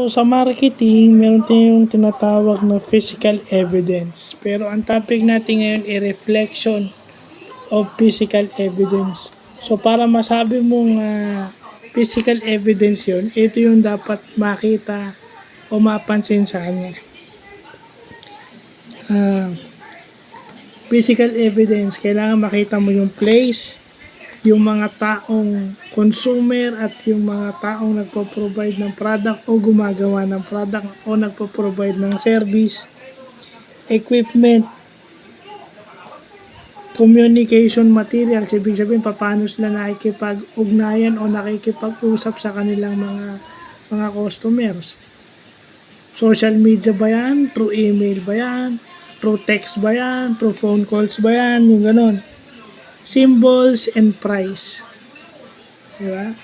sa marketing, meron tayong tinatawag na physical evidence. Pero ang topic natin ngayon ay reflection of physical evidence. So, para masabi mong physical evidence yun, ito yung dapat makita o mapansin sa kanya. Physical evidence, kailangan makita mo yung place, yung mga taong consumer at yung mga taong nagpo-provide ng product o gumagawa ng product o nagpo-provide ng service, equipment, communication materials, ibig sabihin paano sila nakikipag-ugnayan o nakikipag-usap sa kanilang mga customers. Social media ba yan? Through email ba yan? Through text ba yan? Through phone calls ba yan? Yung ganon. Symbols and price. Diba?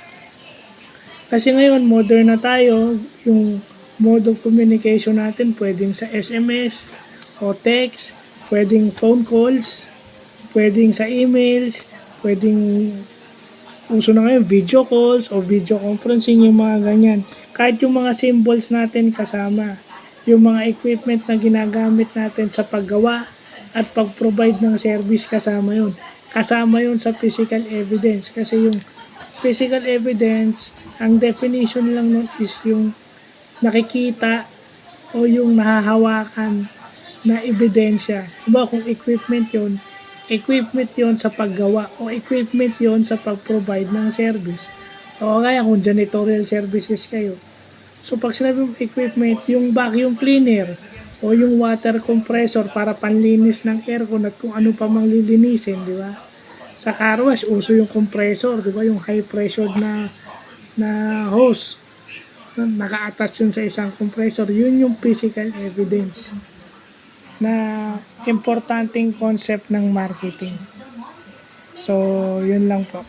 Kasi ngayon, modern na tayo, yung mode of communication natin, pwedeng sa SMS o text, pwedeng phone calls, pwedeng sa emails, pwedeng uso na ngayon, video calls o video conferencing, yung mga ganyan. Kahit yung mga symbols natin kasama, yung mga equipment na ginagamit natin sa paggawa at pag-provide ng service kasama yun. Kasama yun sa physical evidence kasi yung physical evidence, ang definition lang nun is yung nakikita o yung nahahawakan na ebidensya. Diba kung equipment yun sa paggawa o equipment yun sa pag-provide ng service. O kaya kung janitorial services kayo. So pag sinabi mong equipment, yung vacuum cleaner o yung water compressor para panlinis ng aircon at kung ano pa mang lilinisin, di ba? Sa car wash, uso yung compressor, di ba? Yung high pressure na hose. Naka-attach yun sa isang compressor. Yun yung physical evidence na importanteng concept ng marketing. So, yun lang po.